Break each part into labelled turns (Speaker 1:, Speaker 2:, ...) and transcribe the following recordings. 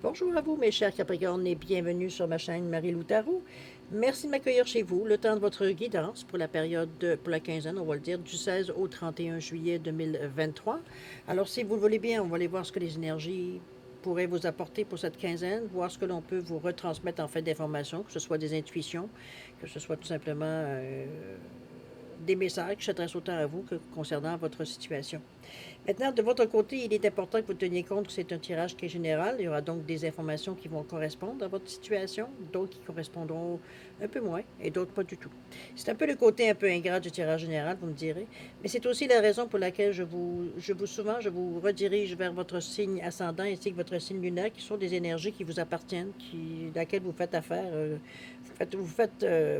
Speaker 1: Bonjour à vous, mes chers Capricornes, et bienvenue sur ma chaîne Marie-Lou Tarot. Merci de m'accueillir chez vous, le temps de votre guidance pour la période, pour la quinzaine, on va le dire, du 16 au 31 juillet 2023. Alors, si vous le voulez bien, on va aller voir ce que les énergies pourraient vous apporter pour cette quinzaine, voir ce que l'on peut vous retransmettre en fait d'informations, que ce soit des intuitions, que ce soit tout simplement des messages qui s'adressent autant à vous que concernant votre situation. Maintenant, de votre côté, il est important que vous teniez compte que c'est un tirage qui est général. Il y aura donc des informations qui vont correspondre à votre situation, d'autres qui correspondront un peu moins et d'autres pas du tout. C'est un peu le côté un peu ingrat du tirage général, vous me direz, mais c'est aussi la raison pour laquelle je vous redirige vers votre signe ascendant ainsi que votre signe lunaire, qui sont des énergies qui vous appartiennent, laquelle vous faites affaire,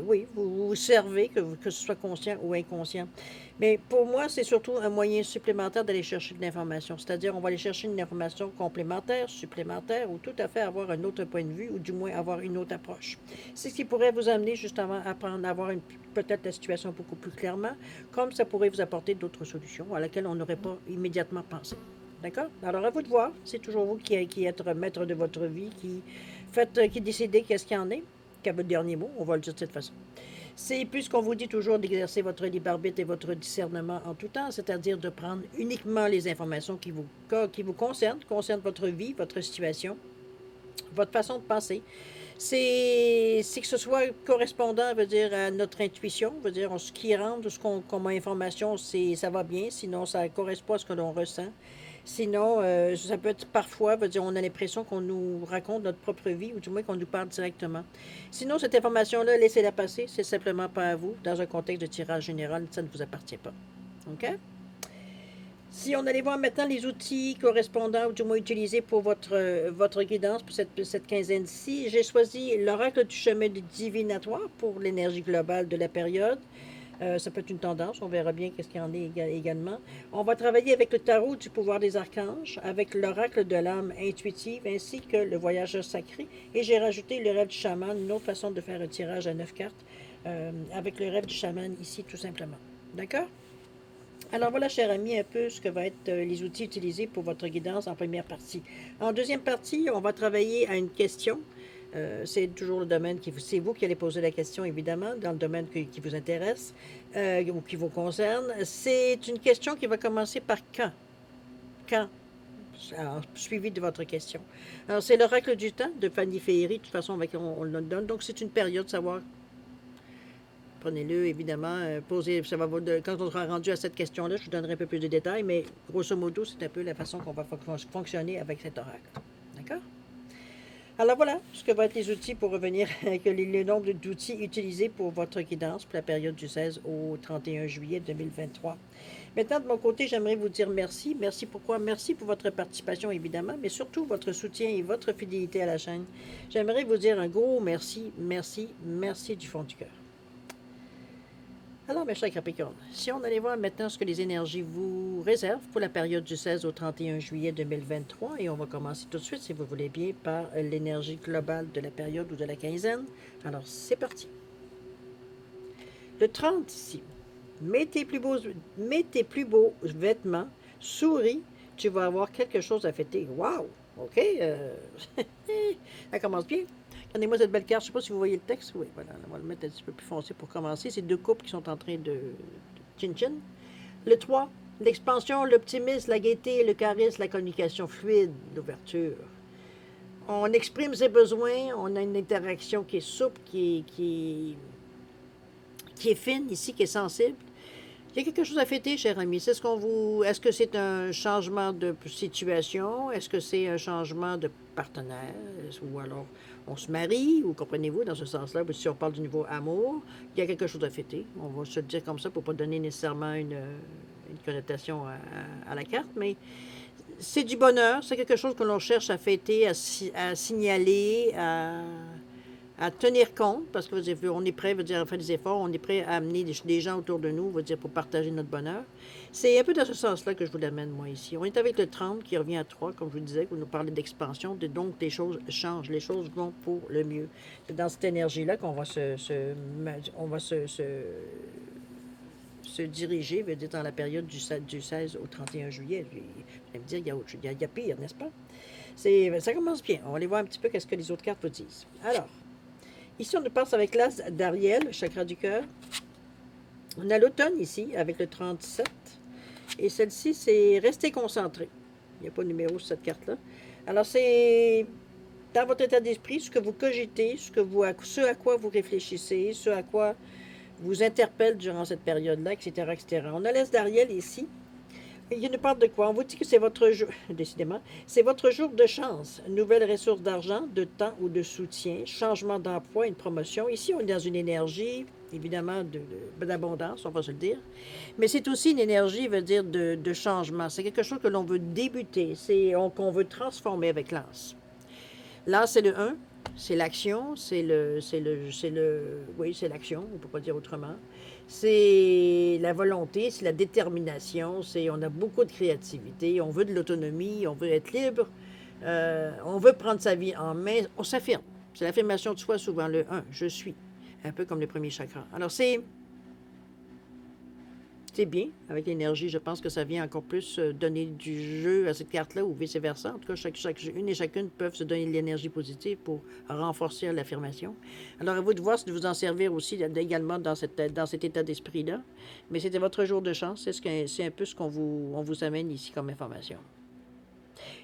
Speaker 1: oui, vous vous servez, que ce soit conscient ou inconscient. Mais pour moi, c'est surtout un moyen supplémentaire d'aller chercher de l'information. C'est-à-dire, on va aller chercher une information complémentaire, supplémentaire, ou tout à fait avoir un autre point de vue, ou du moins avoir une autre approche. C'est ce qui pourrait vous amener justement à prendre, à voir peut-être la situation beaucoup plus clairement, comme ça pourrait vous apporter d'autres solutions à laquelle on n'aurait pas immédiatement pensé. D'accord? Alors, à vous de voir. C'est toujours vous qui êtes maître de votre vie, qui décidez qu'est-ce qu'il y en est, qu'à votre dernier mot, on va le dire de cette façon. C'est puisqu'on vous dit toujours d'exercer votre libre arbitre et votre discernement en tout temps, c'est-à-dire de prendre uniquement les informations qui vous concernent votre vie, votre situation, votre façon de penser. C'est que ce soit correspondant, veut dire, à notre intuition, veut dire, ce qui rentre, comme information, ça va bien, sinon ça ne correspond à ce que l'on ressent. Sinon, ça peut être parfois, veut dire, on a l'impression qu'on nous raconte notre propre vie, ou du moins qu'on nous parle directement. Sinon, cette information-là, laissez-la passer, c'est simplement pas à vous. Dans un contexte de tirage général, ça ne vous appartient pas. OK? Si on allait voir maintenant les outils correspondants, ou du moins utilisés pour votre guidance pour cette quinzaine-ci, j'ai choisi l'oracle du chemin divinatoire pour l'énergie globale de la période. Ça peut être une tendance, on verra bien qu'est-ce qu'il y en est également. On va travailler avec le tarot du pouvoir des archanges, avec l'oracle de l'âme intuitive, ainsi que le voyageur sacré. Et j'ai rajouté le rêve du chaman, une autre façon de faire un tirage à 9 cartes, avec le rêve du chaman ici, tout simplement. D'accord? Alors voilà, cher ami, un peu ce que vont être les outils utilisés pour votre guidance en première partie. En deuxième partie, on va travailler à une question. C'est toujours le domaine c'est vous qui allez poser la question, évidemment, dans le domaine qui vous intéresse ou qui vous concerne. C'est une question qui va commencer par quand. Quand? Alors, suivi de votre question. Alors, c'est l'oracle du temps de Fanny Féery. De toute façon, on le donne. Donc, c'est une période, savoir. Prenez-le, évidemment. Posez, quand on sera rendu à cette question-là, je vous donnerai un peu plus de détails, mais grosso modo, c'est un peu la façon qu'on va fonctionner avec cet oracle. D'accord? Alors voilà ce que vont être les outils pour revenir avec le nombre d'outils utilisés pour votre guidance pour la période du 16 au 31 juillet 2023. Maintenant, de mon côté, j'aimerais vous dire merci. Merci pourquoi? Merci pour votre participation, évidemment, mais surtout votre soutien et votre fidélité à la chaîne. J'aimerais vous dire un gros merci, merci, merci du fond du cœur. Alors, mes chers Capricornes, si on allait voir maintenant ce que les énergies vous réservent pour la période du 16 au 31 juillet 2023, et on va commencer tout de suite, si vous voulez bien, par l'énergie globale de la période ou de la quinzaine. Alors, c'est parti. Le 30 ici. Mets tes plus beaux vêtements, souris, tu vas avoir quelque chose à fêter. Wow! OK? Ça commence bien. Regardez-moi cette belle carte. Je ne sais pas si vous voyez le texte. Oui, voilà. On va le mettre un petit peu plus foncé pour commencer. C'est deux couples qui sont en train de chin-chin. Le 3, l'expansion, l'optimisme, la gaieté, le charisme, la communication fluide, l'ouverture. On exprime ses besoins. On a une interaction qui est souple, qui est fine ici, qui est sensible. Il y a quelque chose à fêter, cher ami. Est-ce que c'est un changement de situation? Est-ce que c'est un changement de partenaire? Ou alors on se marie? Ou comprenez-vous, dans ce sens-là, si on parle du niveau amour, il y a quelque chose à fêter. On va se le dire comme ça pour ne pas donner nécessairement une connotation à la carte, mais c'est du bonheur. C'est quelque chose que l'on cherche à fêter, à signaler, à tenir compte, parce que on est prêt, à faire des efforts, on est prêt à amener des gens autour de nous, pour partager notre bonheur. C'est un peu dans ce sens-là que je vous l'amène, moi, ici. On est avec le 30 qui revient à 3, comme je vous disais, vous nous parlez d'expansion, donc les choses changent, les choses vont pour le mieux. C'est dans cette énergie-là qu'on va se diriger, dans la période du 16 au 31 juillet. Vous allez me dire, il y a pire, n'est-ce pas? Ça commence bien. On va aller voir un petit peu qu'est-ce que les autres cartes vous disent. Alors, ici, on nous passe avec l'as d'Ariel, chakra du cœur. On a l'automne ici, avec le 37. Et celle-ci, c'est rester concentré. Il n'y a pas de numéro sur cette carte-là. Alors, c'est dans votre état d'esprit, ce que vous cogitez, ce à quoi vous réfléchissez, ce à quoi vous interpelle durant cette période-là, etc., etc. On a l'as d'Ariel ici. Il nous parle de quoi? On vous dit que c'est votre jour, décidément, c'est votre jour de chance. Nouvelle ressource d'argent, de temps ou de soutien, changement d'emploi, une promotion. Ici, on est dans une énergie, évidemment, d'abondance, on va se le dire. Mais c'est aussi une énergie, veut dire, de changement. C'est quelque chose que l'on veut débuter, qu'on veut transformer avec l'as. Là, c'est le 1, c'est l'action, oui, c'est l'action, on ne peut pas dire autrement. C'est la volonté, c'est la détermination, on a beaucoup de créativité, on veut de l'autonomie, on veut être libre, on veut prendre sa vie en main, on s'affirme. C'est l'affirmation de soi, souvent le 1, je suis, un peu comme le premier chakra. Alors, c'est bien, avec l'énergie, je pense que ça vient encore plus donner du jeu à cette carte-là ou vice-versa. En tout cas, une et chacune peuvent se donner de l'énergie positive pour renforcer l'affirmation. Alors, à vous de voir si de vous en servir aussi également dans cet état d'esprit-là. Mais c'était votre jour de chance. C'est un peu ce on vous amène ici comme information.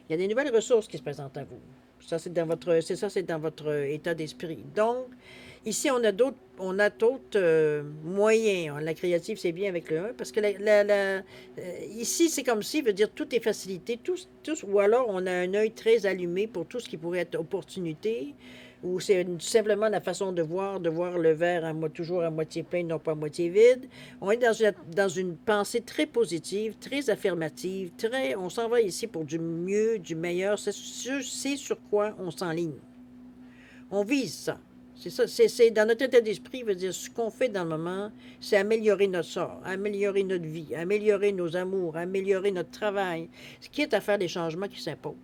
Speaker 1: Il y a des nouvelles ressources qui se présentent à vous. Ça, c'est dans votre état d'esprit. Donc, ici, on a d'autres moyens. La créative, c'est bien avec le 1, parce que ici, c'est comme si, veut dire, tout est facilité, ou alors on a un œil très allumé pour tout ce qui pourrait être opportunité, ou c'est simplement la façon de voir le verre toujours à moitié plein, non pas à moitié vide. On est dans une pensée très positive, très affirmative, on s'en va ici pour du mieux, du meilleur. C'est sur quoi on s'enligne. On vise ça. C'est ça, c'est dans notre état d'esprit, veut dire, ce qu'on fait dans le moment, c'est améliorer notre sort, améliorer notre vie, améliorer nos amours, améliorer notre travail, ce qui est à faire des changements qui s'imposent.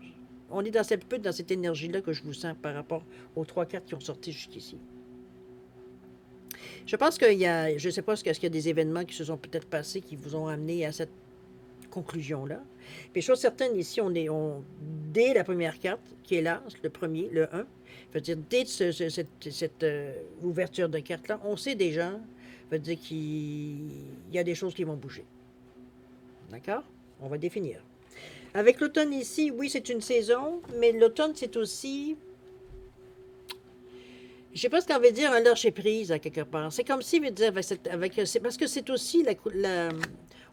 Speaker 1: On est peu dans cette énergie-là que je vous sens par rapport aux 3 cartes qui ont sorti jusqu'ici. Je pense qu'il y a, je ne sais pas, est-ce qu'il y a des événements qui se sont peut-être passés qui vous ont amené à cette conclusion-là. Puis, chose certaine, ici, dès la première carte, qui est là, le premier, le 1, veut dire, dès cette ouverture de carte-là, on sait déjà, veut dire qu'il y a des choses qui vont bouger. D'accord? On va définir. Avec l'automne ici, oui, c'est une saison, mais l'automne, c'est aussi, je sais pas ce qu'on veut dire, un lâcher prise à quelque part. C'est comme si, veut dire, parce que c'est aussi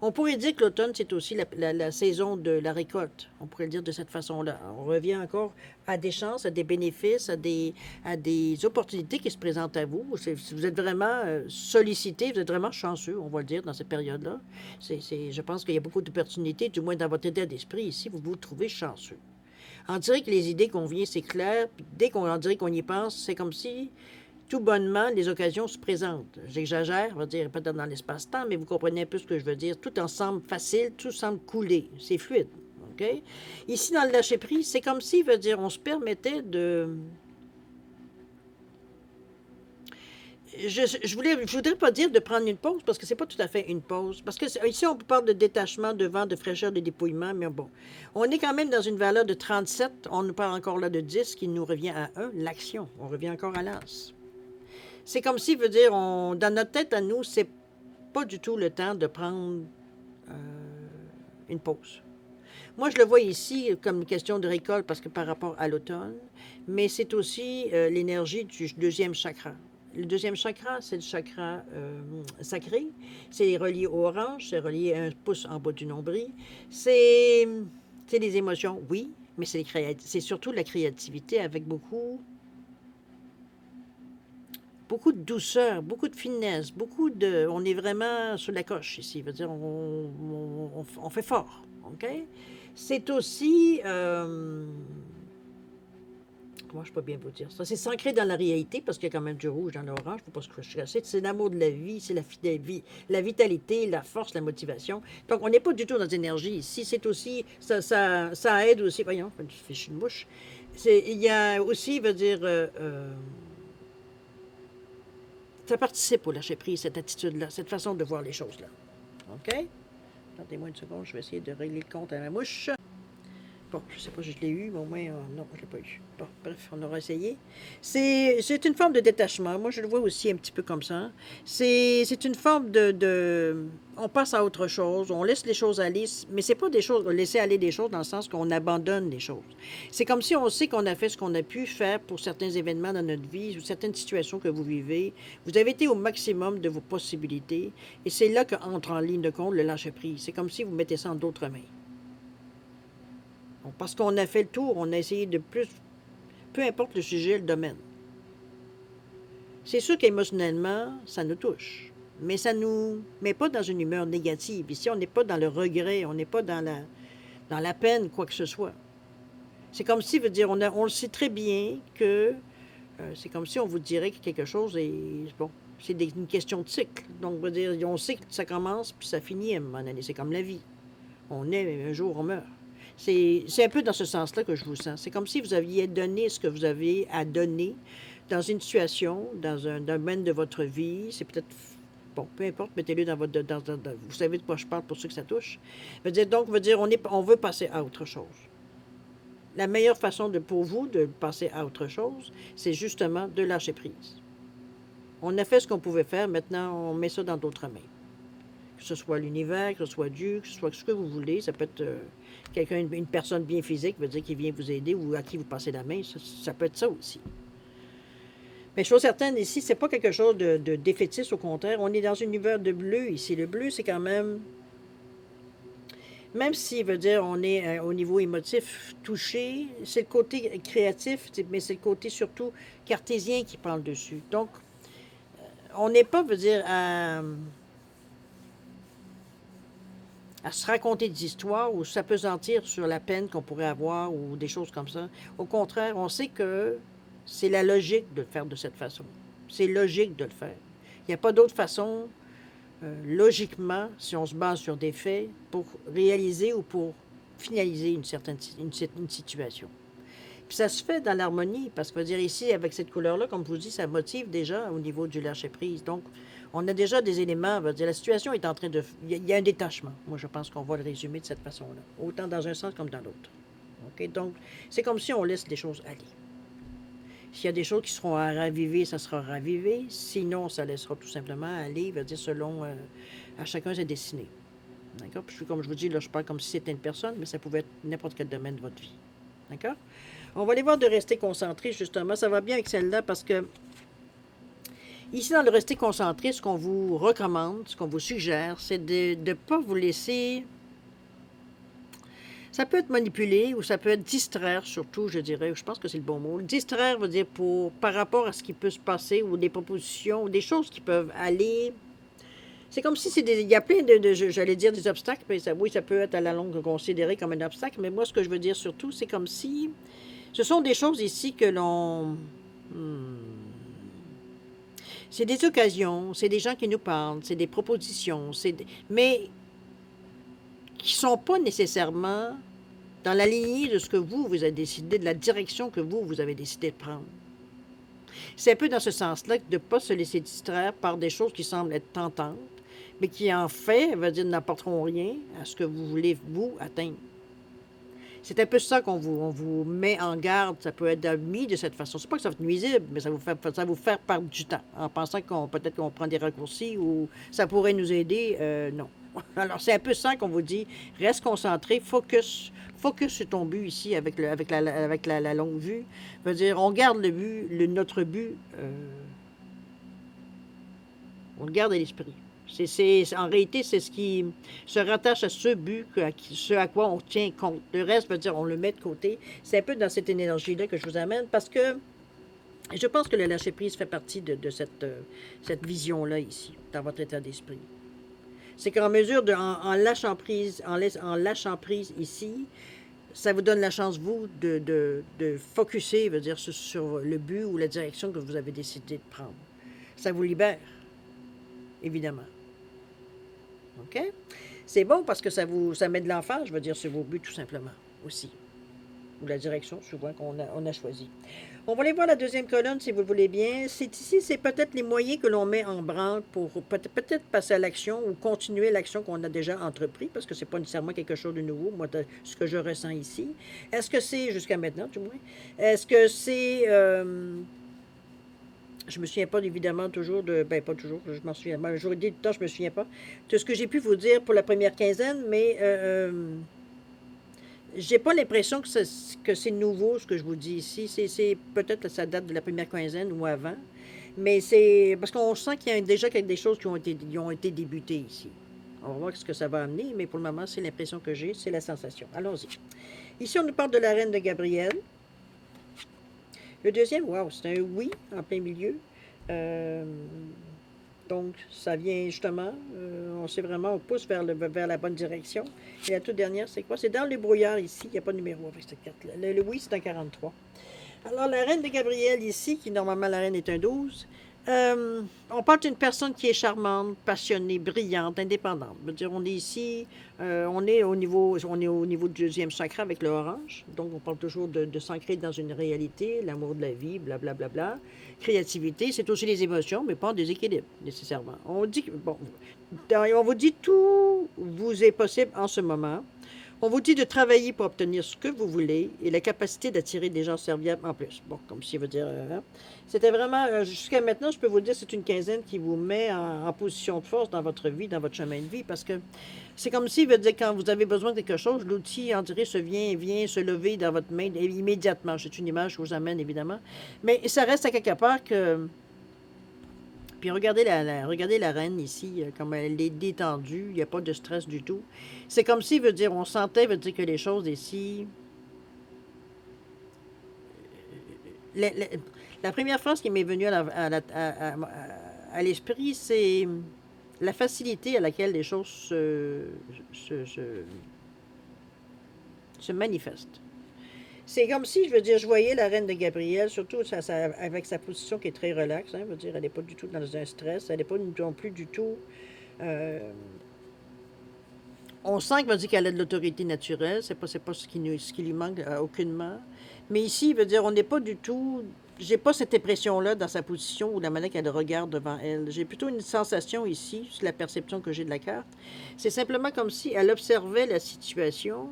Speaker 1: on pourrait dire que l'automne, c'est aussi la saison de la récolte. On pourrait le dire de cette façon-là. On revient encore à des chances, à des bénéfices, à des opportunités qui se présentent à vous. Vous êtes vraiment sollicité, vous êtes vraiment chanceux, on va le dire, dans cette période-là. Je pense qu'il y a beaucoup d'opportunités, du moins dans votre état d'esprit ici, vous vous trouvez chanceux. On dirait que les idées qu'on vient, c'est clair. Puis dès qu'on dirait qu'on y pense, c'est comme si, tout bonnement, les occasions se présentent. J'exagère, on va dire, peut-être dans l'espace-temps, mais vous comprenez un peu ce que je veux dire. Tout en semble facile, tout semble couler. C'est fluide. OK? Ici, dans le lâcher-prise, c'est comme si, veut dire, on se permettait de... Je voudrais pas dire de prendre une pause, parce que c'est pas tout à fait une pause. Parce que ici, on parle de détachement, de vent, de fraîcheur, de dépouillement, mais bon. On est quand même dans une valeur de 37. On nous parle encore là de 10, qui nous revient à 1, l'action. On revient encore à l'as. C'est comme si, veut dire, dans notre tête à nous, c'est pas du tout le temps de prendre une pause. Moi, je le vois ici comme une question de récolte, parce que par rapport à l'automne, mais c'est aussi l'énergie du deuxième chakra. Le deuxième chakra, c'est le chakra sacré. C'est relié au orange, c'est relié à un pouce en bas du nombril. C'est les émotions, oui, mais c'est surtout la créativité avec beaucoup de douceur, beaucoup de finesse, on est vraiment sur la coche ici. Veut dire, on fait fort, OK? C'est aussi... comment je peux bien vous dire ça? C'est s'ancrer dans la réalité, parce qu'il y a quand même du rouge dans l'orange, il ne faut pas se cacher. C'est l'amour de la vie, c'est la vitalité, la force, la motivation. Donc, on n'est pas du tout dans l'énergie ici. C'est aussi... Ça aide aussi... Voyons, je fiche une mouche. Il y a aussi, veut dire... ça participe au lâcher-prise, cette attitude-là, cette façon de voir les choses-là. OK? Attendez-moi une seconde, je vais essayer de régler le compte à la mouche. Bon, je sais pas si je l'ai eu, mais au moins, non, je l'ai pas eu. Bon, bref, on aura essayé. C'est une forme de détachement. Moi, je le vois aussi un petit peu comme ça. C'est une forme on passe à autre chose, on laisse les choses aller, mais c'est pas des choses, laisser aller des choses dans le sens qu'on abandonne les choses. C'est comme si on sait qu'on a fait ce qu'on a pu faire pour certains événements dans notre vie ou certaines situations que vous vivez. Vous avez été au maximum de vos possibilités et c'est là qu'entre en ligne de compte le lâcher-prise. C'est comme si vous mettez ça en d'autres mains. Bon, parce qu'on a fait le tour, on a essayé de plus, peu importe le sujet, le domaine. C'est sûr qu'émotionnellement, ça nous touche, mais ça nous met pas dans une humeur négative. Ici, on n'est pas dans le regret, on n'est pas dans la peine, quoi que ce soit. C'est comme si, veut dire, on le sait très bien que c'est comme si on vous dirait que quelque chose est, bon, c'est une question de cycle. Donc, veut dire, on sait que ça commence puis ça finit à un moment donné. C'est comme la vie. On est, un jour, on meurt. C'est un peu dans ce sens-là que je vous sens. C'est comme si vous aviez donné ce que vous avez à donner dans une situation, dans un domaine de votre vie. C'est peut-être, bon, peu importe, mettez-le dans votre... vous savez de quoi je parle pour ceux que ça touche. Donc, on veut passer à autre chose. La meilleure façon pour vous de passer à autre chose, c'est justement de lâcher prise. On a fait ce qu'on pouvait faire, maintenant on met ça dans d'autres mains. Que ce soit l'univers, que ce soit Dieu, que ce soit ce que vous voulez. Ça peut être quelqu'un, une personne bien physique, veut dire qui vient vous aider ou à qui vous passez la main. Ça peut être ça aussi. Mais chose certaine, ici, c'est pas quelque chose de défaitiste, au contraire. On est dans un univers de bleu ici. Le bleu, c'est quand même si, veut dire, on est au niveau émotif touché, c'est le côté créatif, mais c'est le côté surtout cartésien qui prend le dessus. Donc, on n'est pas, veut dire, à se raconter des histoires ou s'appesantir sur la peine qu'on pourrait avoir ou des choses comme ça. Au contraire, on sait que c'est la logique de le faire de cette façon. C'est logique de le faire. Il n'y a pas d'autre façon, logiquement, si on se base sur des faits, pour réaliser ou pour finaliser une situation. Puis ça se fait dans l'harmonie, parce que, dire ici, avec cette couleur-là, comme je vous dis, ça motive déjà au niveau du lâcher-prise. Donc, on a déjà des éléments, dire, la situation est en train de... Il y a un détachement. Moi, je pense qu'on va le résumer de cette façon-là, autant dans un sens comme dans l'autre. OK? Donc, c'est comme si on laisse les choses aller. S'il y a des choses qui seront à raviver, ça sera ravivé. Sinon, ça laissera tout simplement aller, dire, selon à chacun sa destinée. D'accord? Puis, comme je vous dis, là, je parle comme si c'était une personne, mais ça pouvait être n'importe quel domaine de votre vie. D'accord? On va aller voir de rester concentré, justement. Ça va bien avec celle-là parce que ici, dans le rester concentré, ce qu'on vous recommande, ce qu'on vous suggère, c'est de ne pas vous laisser... Ça peut être manipulé ou ça peut être distraire, surtout, je dirais. Je pense que c'est le bon mot. Distraire veut dire par rapport à ce qui peut se passer ou des propositions ou des choses qui peuvent aller... C'est comme si il y a plein j'allais dire des obstacles, mais oui, ça peut être à la longue considéré comme un obstacle, mais moi, ce que je veux dire surtout, c'est comme si... Ce sont des choses ici que l'on... C'est des occasions, c'est des gens qui nous parlent, c'est des propositions, mais qui ne sont pas nécessairement dans la lignée de ce que vous avez décidé, de la direction que vous avez décidé de prendre. C'est un peu dans ce sens-là de ne pas se laisser distraire par des choses qui semblent être tentantes, mais qui en fait, veut dire, n'apporteront rien à ce que vous voulez, vous, atteindre. C'est un peu ça on vous met en garde. Ça peut être mis de cette façon. C'est pas que ça va être nuisible, mais ça vous faire perdre du temps en pensant peut-être qu'on prend des raccourcis ou ça pourrait nous aider. Non. Alors, c'est un peu ça qu'on vous dit. Reste concentré, focus sur ton but ici avec la longue vue. Veut dire, on garde le but, notre but, on le garde à l'esprit. En réalité, c'est ce qui se rattache à ce but, ce à quoi on tient compte. Le reste veut dire on le met de côté. C'est un peu dans cette énergie-là que je vous amène parce que je pense que le lâcher-prise fait partie de cette vision-là ici, dans votre état d'esprit. C'est qu'en mesure en lâchant prise ici, ça vous donne la chance, vous, de focusser, veut dire, sur le but ou la direction que vous avez décidé de prendre. Ça vous libère, évidemment. OK? C'est bon parce que ça met de l'emphase, je veux dire, sur vos buts, tout simplement, aussi. ou la direction souvent on a choisi. On va aller voir la deuxième colonne si vous le voulez bien. Ici, c'est peut-être les moyens que l'on met en branle pour peut-être passer à l'action ou continuer l'action qu'on a déjà entrepris, parce que c'est pas nécessairement quelque chose de nouveau, moi, ce que je ressens ici. Est-ce que c'est, jusqu'à maintenant du moins, est-ce que c'est... je me souviens pas évidemment toujours de... Ben pas toujours, je m'en souviens. La majorité du temps, je me souviens pas de ce que j'ai pu vous dire pour la première quinzaine, mais... j'ai pas l'impression que c'est nouveau ce que je vous dis ici. C'est peut-être que ça date de la première quinzaine ou avant. Mais c'est parce qu'on sent qu'il y a déjà des choses qui ont été débutées ici. On va voir ce que ça va amener, mais pour le moment, c'est l'impression que j'ai, c'est la sensation. Allons-y. Ici, on nous parle de la reine de Gabriel. Le deuxième, wow, c'est un oui en plein milieu. Euh, donc, ça vient justement, on sait vraiment, on pousse vers la bonne direction. Et la toute dernière, c'est quoi? C'est dans le brouillard ici, il n'y a pas de numéro avec cette carte-là. Le oui, c'est un 43. Alors, la reine de Gabriel ici, qui normalement la reine est un 12, on parle d'une personne qui est charmante, passionnée, brillante, indépendante. Je veux dire, on est ici, on est au niveau du deuxième chakra avec le orange. Donc, on parle toujours de s'ancrer dans une réalité, l'amour de la vie, blablabla. Bla, bla, bla. Créativité, c'est aussi les émotions, mais pas en déséquilibre, nécessairement. On dit que, bon, on vous dit tout vous est possible en ce moment. On vous dit de travailler pour obtenir ce que vous voulez et la capacité d'attirer des gens serviables en plus. Bon, comme si veut dire... C'était vraiment, jusqu'à maintenant, je peux vous dire, c'est une quinzaine qui vous met en position de force dans votre vie, dans votre chemin de vie, parce que c'est comme si, veut dire, quand vous avez besoin de quelque chose, l'outil, on dirait, vient se lever dans votre main immédiatement. C'est une image que je vous amène, évidemment. Mais ça reste à quelque part que... Puis regardez la reine ici, comme elle est détendue, il n'y a pas de stress du tout. C'est comme si, veut dire, on sentait, veut dire que les choses ici... La, la- la première phrase qui m'est venue à l'esprit, c'est la facilité à laquelle les choses se, se, se manifestent. C'est comme si, je veux dire, je voyais la reine de Gabriel, surtout avec sa position qui est très relaxe, hein, je veux dire, elle n'est pas du tout dans un stress, elle n'est pas non plus du tout... euh, on sent veut dire qu'elle a de l'autorité naturelle, c'est pas ce qui lui manque aucunement. Mais ici, il veut dire, on n'est pas du tout... J'ai pas cette impression-là dans sa position ou la manière qu'elle regarde devant elle. J'ai plutôt une sensation ici, c'est la perception que j'ai de la carte. C'est simplement comme si elle observait la situation.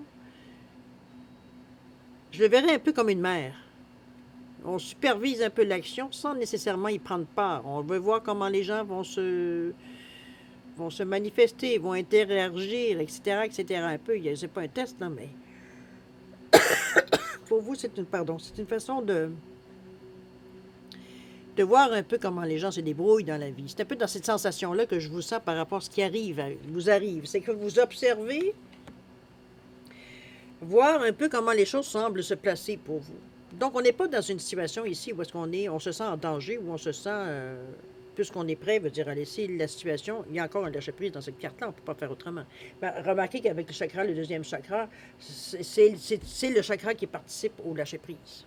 Speaker 1: Je le verrais un peu comme une mère. On supervise un peu l'action sans nécessairement y prendre part. On veut voir comment les gens vont se manifester, vont interagir, etc., etc. Un peu, c'est pas un test, là, mais pour vous, c'est une façon de voir un peu comment les gens se débrouillent dans la vie. C'est un peu dans cette sensation-là que je vous sens par rapport à ce qui vous arrive. C'est que vous observez, voir un peu comment les choses semblent se placer pour vous. Donc, on n'est pas dans une situation ici où est-ce on se sent en danger, où on se sent, puisqu'on est prêt, veut dire, à laisser la situation. Il y a encore un lâcher-prise dans cette carte-là, on ne peut pas faire autrement. Ben, remarquez qu'avec le chakra, le deuxième chakra, c'est le chakra qui participe au lâcher-prise.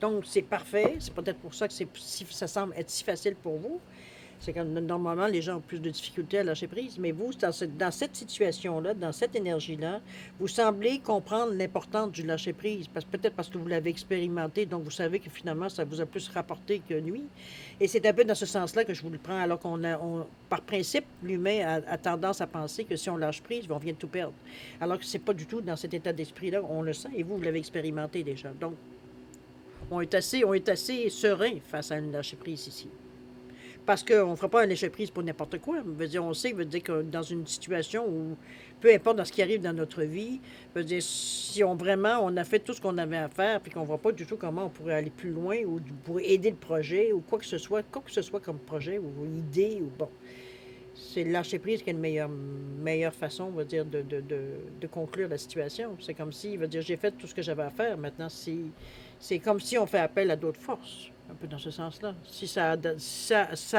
Speaker 1: Donc, c'est parfait. C'est peut-être pour ça que ça semble être si facile pour vous. C'est que normalement, les gens ont plus de difficultés à lâcher prise. Mais vous, dans cette situation-là, dans cette énergie-là, vous semblez comprendre l'importance du lâcher prise. Peut-être parce que vous l'avez expérimenté, donc vous savez que finalement, ça vous a plus rapporté que nuit. Et c'est un peu dans ce sens-là que je vous le prends, alors par principe, l'humain a tendance à penser que si on lâche prise, on vient de tout perdre. Alors que c'est pas du tout dans cet état d'esprit-là, on le sent, et vous l'avez expérimenté déjà. Donc, on est assez serein face à une lâcher prise ici. Parce qu'on ne fera pas un lâcher-prise pour n'importe quoi. Veut dire, on sait veut dire que dans une situation où, peu importe dans ce qui arrive dans notre vie, veut dire, si on a fait tout ce qu'on avait à faire, puis qu'on ne voit pas du tout comment on pourrait aller plus loin ou pour aider le projet ou quoi que ce soit comme projet ou idée ou bon. C'est le lâcher-prise qui est une meilleure façon, on va dire, de conclure la situation. C'est comme si, veut dire, j'ai fait tout ce que j'avais à faire. Maintenant, c'est comme si on fait appel à d'autres forces, un peu dans ce sens-là. Si ça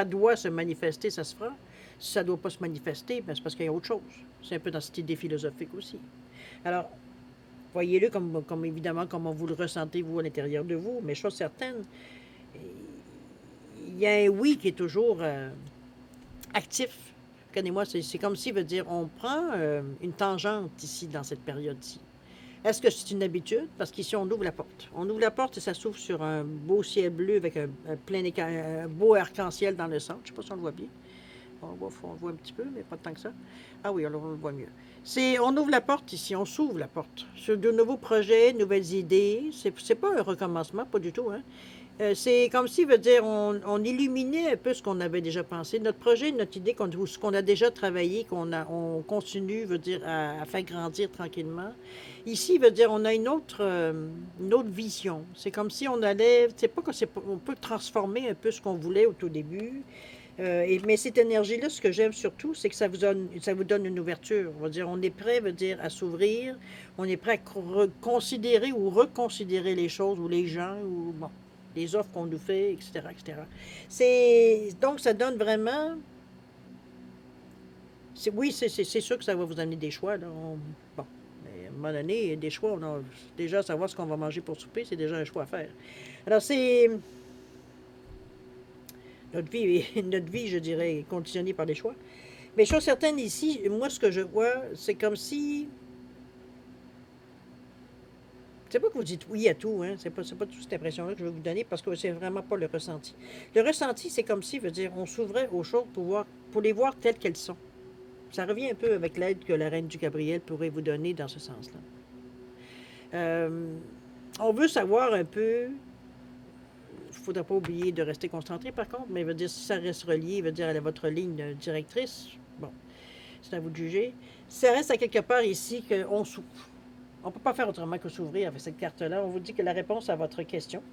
Speaker 1: doit se manifester, ça se fera. Si ça ne doit pas se manifester, ben c'est parce qu'il y a autre chose. C'est un peu dans cette idée philosophique aussi. Alors, voyez-le comme évidemment, comment vous le ressentez, vous, à l'intérieur de vous. Mais chose certaine, il y a un oui qui est toujours actif. Regardez-moi, c'est comme si, veut dire, on prend une tangente ici, dans cette période-ci. Est-ce que c'est une habitude? Parce qu'ici, on ouvre la porte. On ouvre la porte et ça s'ouvre sur un beau ciel bleu avec un beau arc-en-ciel dans le centre. Je ne sais pas si on le voit bien. On le voit un petit peu, mais pas tant que ça. Ah oui, alors on le voit mieux. On ouvre la porte ici, on s'ouvre la porte. Sur de nouveaux projets, nouvelles idées. C'est pas un recommencement, pas du tout, hein. C'est comme si, veut dire, on illuminait un peu ce qu'on avait déjà pensé. Notre projet, notre idée, ce qu'on a déjà travaillé, on continue, veut dire, à faire grandir tranquillement. Ici, veut dire, on a une autre vision. C'est comme si on allait, c'est pas que on peut transformer un peu ce qu'on voulait au tout début. Mais cette énergie-là, ce que j'aime surtout, c'est que ça vous donne une ouverture. On va dire, on est prêt, veut dire, à s'ouvrir. On est prêt à considérer ou reconsidérer les choses ou les gens ou bon, les offres qu'on nous fait, etc., etc. Donc, ça donne vraiment. Oui, c'est sûr que ça va vous amener des choix. Là. Bon, mais à un moment donné, des choix, déjà savoir ce qu'on va manger pour souper, c'est déjà un choix à faire. Alors, c'est notre vie, je dirais, est conditionnée par des choix. Mais chose certaine ici, moi, ce que je vois, c'est comme si. C'est pas que vous dites oui à tout, hein. C'est pas toute cette impression-là que je vais vous donner parce que c'est vraiment pas le ressenti. Le ressenti, c'est comme si, veut dire, on s'ouvrait aux choses pour les voir telles qu'elles sont. Ça revient un peu avec l'aide que la reine du Gabriel pourrait vous donner dans ce sens-là. On veut savoir un peu. Il ne faudra pas oublier de rester concentré, par contre, mais veut dire, si ça reste relié, veut dire à votre ligne directrice, bon, c'est à vous de juger. Ça reste à quelque part ici qu'on s'ouvre. On ne peut pas faire autrement que s'ouvrir avec cette carte-là. On vous dit que la réponse à votre question,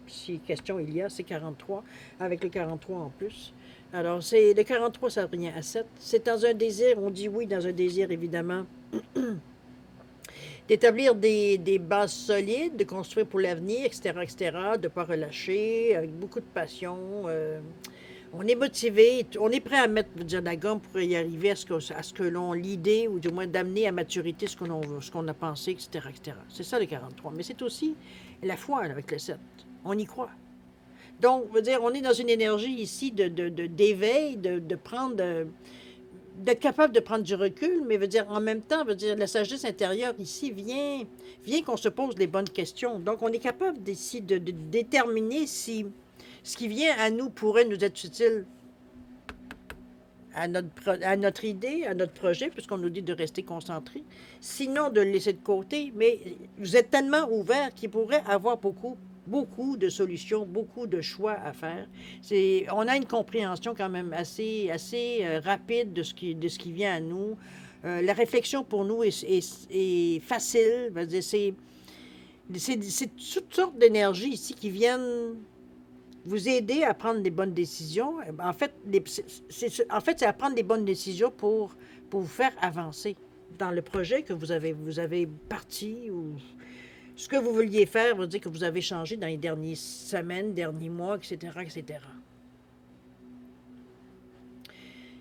Speaker 1: si question il y a, c'est 43, avec le 43 en plus. Alors, le 43, ça revient à 7. C'est dans un désir, on dit oui dans un désir, évidemment, d'établir des bases solides, de construire pour l'avenir, etc., etc., de ne pas relâcher, avec beaucoup de passion. On est motivé, on est prêt à mettre dire, la gomme pour y arriver à ce que l'on l'idée, ou du moins d'amener à maturité ce qu'on a pensé, etc., etc. C'est ça le 43. Mais c'est aussi la foi avec le 7. On y croit. Donc, veut dire, on est dans une énergie ici d'éveil, de prendre, d'être capable de prendre du recul, mais veut dire en même temps, veut dire la sagesse intérieure ici vient qu'on se pose les bonnes questions. Donc, on est capable d'ici de déterminer si ce qui vient à nous pourrait nous être utile à notre idée, à notre projet, puisqu'on nous dit de rester concentré. Sinon, de le laisser de côté. Mais vous êtes tellement ouvert qu'il pourrait avoir beaucoup de solutions, beaucoup de choix à faire. On a une compréhension quand même assez rapide de ce qui vient à nous. La réflexion pour nous est facile. C'est toutes sortes d'énergies ici qui viennent vous aider à prendre des bonnes décisions. En fait, c'est à prendre des bonnes décisions pour vous faire avancer dans le projet que vous avez parti ou ce que vous vouliez faire, veut dire que vous avez changé dans les dernières semaines, derniers mois, etc., etc.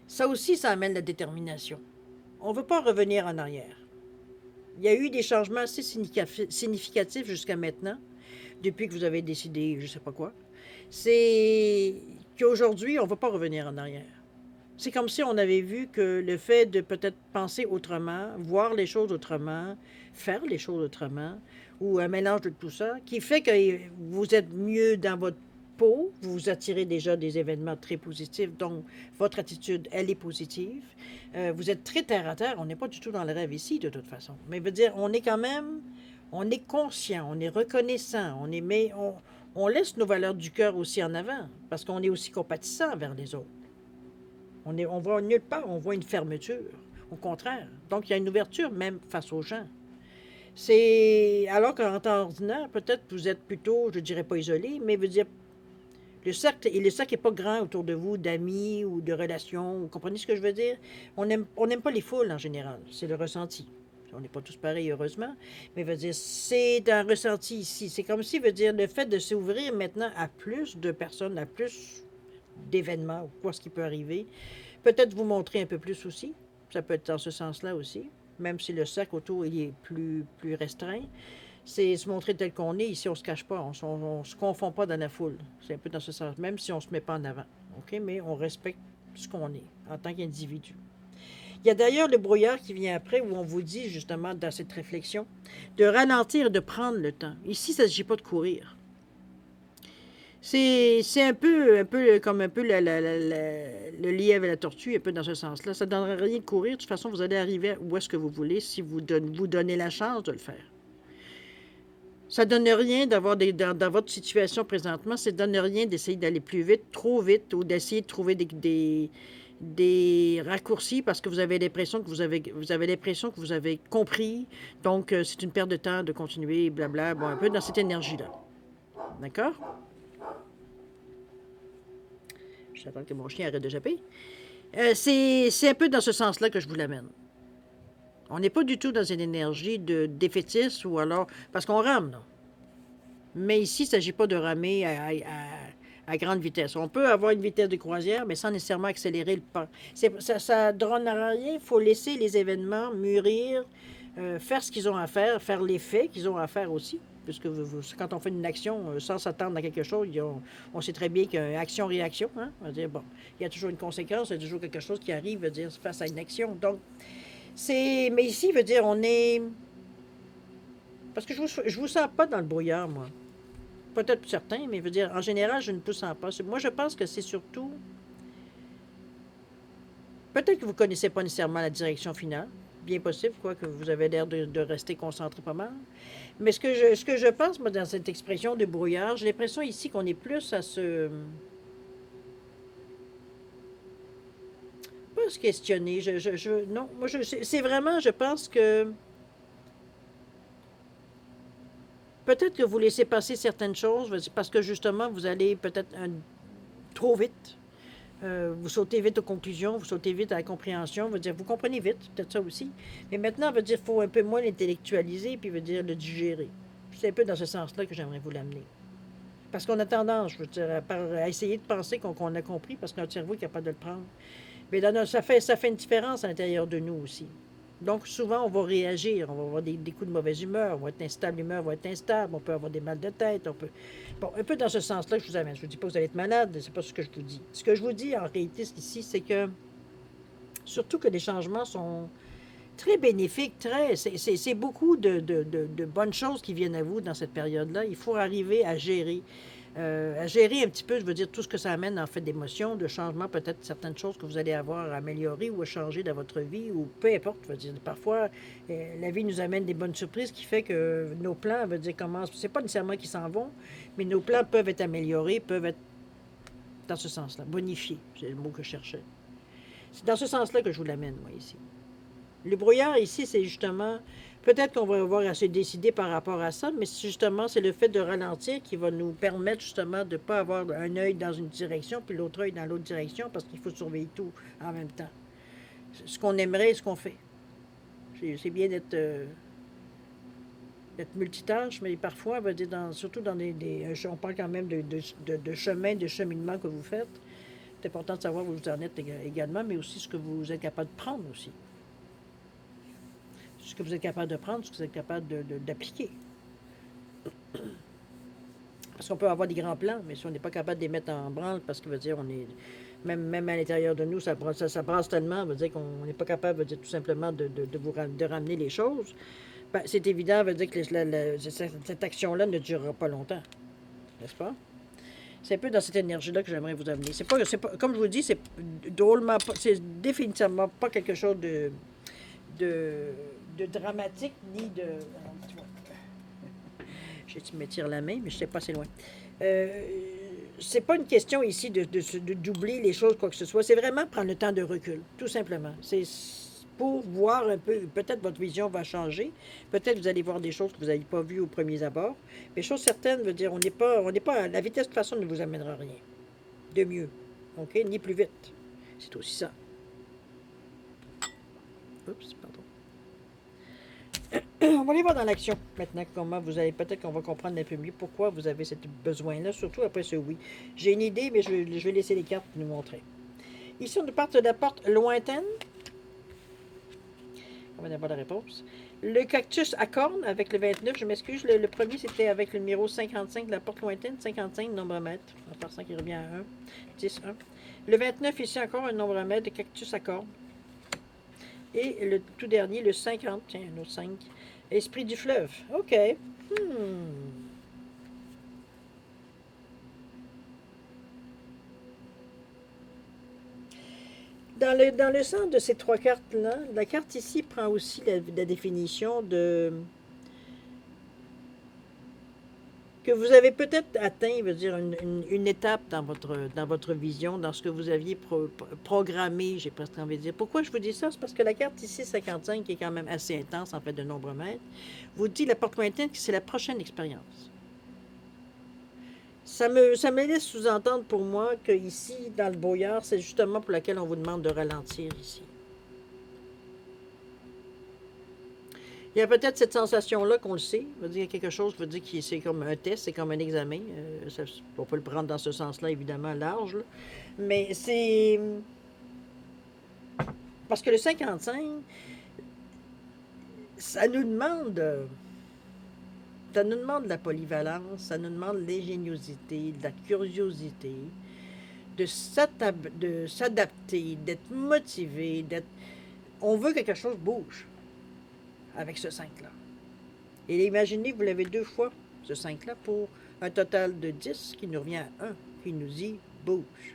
Speaker 1: Ça aussi, ça amène la détermination. On ne veut pas revenir en arrière. Il y a eu des changements assez significatifs jusqu'à maintenant, depuis que vous avez décidé je ne sais pas quoi. C'est qu'aujourd'hui, on ne va pas revenir en arrière. C'est comme si on avait vu que le fait de peut-être penser autrement, voir les choses autrement, faire les choses autrement, ou un mélange de tout ça, qui fait que vous êtes mieux dans votre peau, vous attirez déjà des événements très positifs, donc votre attitude, elle est positive. Vous êtes très terre à terre, on n'est pas du tout dans le rêve ici, de toute façon. Mais veut dire, on est quand même, on est conscient, on est reconnaissant, on laisse nos valeurs du cœur aussi en avant, parce qu'on est aussi compatissant envers les autres. On voit nulle part, on voit une fermeture. Au contraire. Donc, il y a une ouverture même face aux gens. Alors qu'en temps ordinaire, peut-être vous êtes plutôt, je ne dirais pas isolé, mais veut dire le cercle n'est pas grand autour de vous, d'amis ou de relations. Vous comprenez ce que je veux dire? On n'aime pas les foules en général. C'est le ressenti. On n'est pas tous pareils, heureusement. Mais veut dire, c'est un ressenti ici. C'est comme si, veut dire, le fait de s'ouvrir maintenant à plus de personnes, à plus d'événements, ou quoi ce qui peut arriver, peut-être vous montrer un peu plus aussi. Ça peut être dans ce sens-là aussi. Même si le cercle autour il est plus restreint. C'est se montrer tel qu'on est. Ici, on ne se cache pas. On ne se confond pas dans la foule. C'est un peu dans ce sens. Même si on ne se met pas en avant. OK? Mais on respecte ce qu'on est en tant qu'individu. Il y a d'ailleurs le brouillard qui vient après où on vous dit justement dans cette réflexion de ralentir et de prendre le temps. Ici, il ne s'agit pas de courir. C'est un peu comme un peu le lièvre et la tortue, un peu dans ce sens-là. Ça ne donnerait rien de courir. De toute façon, vous allez arriver où est-ce que vous voulez si vous donnez la chance de le faire. Ça ne donne rien d'avoir dans votre situation présentement, ça ne donne rien d'essayer d'aller plus vite, trop vite, ou d'essayer de trouver des raccourcis parce que vous avez l'impression que vous avez compris. Donc, c'est une perte de temps de continuer, blabla. Bon, un peu dans cette énergie-là. D'accord? J'attends que mon chien arrête de japper. C'est un peu dans ce sens-là que je vous l'amène. On n'est pas du tout dans une énergie de défaitiste ou alors... Parce qu'on rame, là. Mais ici, il ne s'agit pas de ramer à grande vitesse. On peut avoir une vitesse de croisière, mais sans nécessairement accélérer le pas. Ça ne donnera rien. Il faut laisser les événements mûrir, faire ce qu'ils ont à faire l'effet qu'ils ont à faire aussi. Puisque quand on fait une action sans s'attendre à quelque chose, on sait très bien qu'il y a action-réaction. Hein? On va dire, bon, il y a toujours une conséquence, il y a toujours quelque chose qui arrive, veut dire, face à une action. Donc, mais ici, veut dire, on est... Parce que je vous sens pas dans le brouillard, moi. Peut-être certains, mais veut dire, en général, je ne vous sens pas. Moi, je pense que c'est surtout... Peut-être que vous ne connaissez pas nécessairement la direction finale. Bien possible, quoi, que vous avez l'air de rester concentré pas mal. Mais ce que je pense, moi, dans cette expression de brouillard, j'ai l'impression ici qu'on est plus à se... Pas se questionner. Non, moi, c'est vraiment, je pense que... Peut-être que vous laissez passer certaines choses parce que justement, vous allez peut-être trop vite. Vous sautez vite aux conclusions, vous sautez vite à la compréhension. Veut dire, vous comprenez vite, peut-être ça aussi. Mais maintenant, veut dire, il faut un peu moins l'intellectualiser puis veut dire le digérer. C'est un peu dans ce sens-là que j'aimerais vous l'amener. Parce qu'on a tendance, je veux dire, à essayer de penser qu'on a compris parce que notre cerveau est capable de le prendre. Mais ça fait une différence à l'intérieur de nous aussi. Donc, souvent, on va réagir, on va avoir des coups de mauvaise humeur, on va être instable, l'humeur va être instable, on peut avoir des mal de tête, on peut... Bon, un peu dans ce sens-là que je vous amène. Je ne vous dis pas que vous allez être malade, c'est pas ce que je vous dis. Ce que je vous dis, en réalité, ici, c'est que, surtout que les changements sont très bénéfiques, c'est beaucoup de bonnes choses qui viennent à vous dans cette période-là. Il faut arriver à gérer un petit peu, je veux dire, tout ce que ça amène en fait d'émotions, de changements, peut-être certaines choses que vous allez avoir à améliorer ou à changer dans votre vie, ou peu importe. Je veux dire, parfois, la vie nous amène des bonnes surprises qui fait que nos plans, veut dire, c'est pas nécessairement qu'ils s'en vont, mais nos plans peuvent être améliorés, peuvent être dans ce sens-là, bonifiés, c'est le mot que je cherchais. C'est dans ce sens-là que je vous l'amène, moi, ici. Le brouillard, ici, c'est justement... Peut-être qu'on va avoir à se décider par rapport à ça, mais justement, c'est le fait de ralentir qui va nous permettre justement de ne pas avoir un œil dans une direction puis l'autre œil dans l'autre direction parce qu'il faut surveiller tout en même temps. Ce qu'on aimerait et ce qu'on fait. C'est bien d'être multitâche, mais parfois, surtout dans on parle quand même de chemin, de cheminement que vous faites. C'est important de savoir où vous en êtes également, mais aussi ce que vous êtes capable de prendre aussi. Ce que vous êtes capable de prendre, ce que vous êtes capable d'appliquer. Parce qu'on peut avoir des grands plans, mais si on n'est pas capable de les mettre en branle, parce que veut dire on est même à l'intérieur de nous, ça brasse tellement, veut dire qu'on n'est pas capable, veut dire tout simplement de ramener les choses. Ben, c'est évident, veut dire que cette action-là ne durera pas longtemps, n'est-ce pas? C'est un peu dans cette énergie-là que j'aimerais vous amener. C'est pas, comme je vous dis, c'est drôlement pas, c'est définitivement pas quelque chose de dramatique, ni de... Je m'étire la main, mais je ne sais pas, c'est loin. C'est pas une question ici de doubler les choses, quoi que ce soit. C'est vraiment prendre le temps de recul, tout simplement. C'est pour voir un peu, peut-être votre vision va changer, peut-être vous allez voir des choses que vous n'avez pas vues au premier abord, mais chose certaine veut dire, on n'est pas, la vitesse de toute façon ne vous amènera rien de mieux, ok, ni plus vite. C'est aussi ça. Oups, pardon. On va aller voir dans l'action maintenant comment vous allez, peut-être qu'on va comprendre un peu mieux pourquoi vous avez ce besoin-là, surtout après ce oui. J'ai une idée, mais je vais laisser les cartes nous montrer. Ici, on part de la porte lointaine. On va avoir la réponse. Le cactus à cornes avec le 29, je m'excuse, le premier c'était avec le numéro 55, la porte lointaine, 55, nombre mètre, en passant qui revient à 1, 10, 1. Le 29, ici encore un nombre mètre de cactus à cornes. Et le tout dernier, le 50, tiens, un autre 5. Esprit du fleuve. OK. Dans le sens de ces trois cartes-là, la carte ici prend aussi la définition de que vous avez peut-être atteint, veut dire, une étape dans votre vision, dans ce que vous aviez programmé, j'ai presque envie de dire. Pourquoi je vous dis ça? C'est parce que la carte ici, 55, qui est quand même assez intense, en fait, de nombreux mètres, vous dit la porte lointaine que c'est la prochaine expérience. Ça me laisse sous-entendre pour moi que ici, dans le brouillard, c'est justement pour laquelle on vous demande de ralentir ici. Il y a peut-être cette sensation-là qu'on le sait. Veut dire quelque chose, veut dire que c'est comme un test, c'est comme un examen. On peut le prendre dans ce sens-là, évidemment, large. Là. Mais c'est. Parce que le 55, ça nous demande. Ça nous demande de la polyvalence, ça nous demande de l'ingéniosité, de la curiosité, de s'adapter, d'être motivé, d'être. On veut que quelque chose bouge avec ce 5-là. Et imaginez, vous l'avez deux fois, ce 5-là, pour un total de 10 qui nous revient à 1, qui nous dit bouge.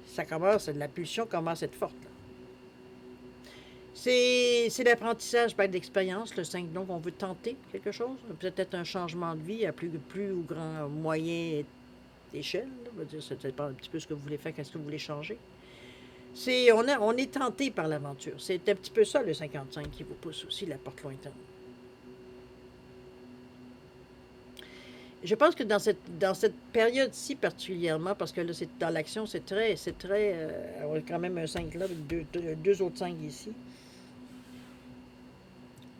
Speaker 1: Ça commence, la pulsion commence à être forte. C'est l'apprentissage par l'expérience, le 5. Donc, on veut tenter quelque chose, peut-être un changement de vie à plus ou grand, moyen échelle. Ça dépend un petit peu ce que vous voulez faire, qu'est-ce que vous voulez changer. On est tenté par l'aventure. C'est un petit peu ça, le 55, qui vous pousse aussi la porte lointaine. Je pense que dans cette période-ci particulièrement, parce que là, c'est dans l'action, c'est très, on a quand même un 5 là, avec deux autres 5 ici.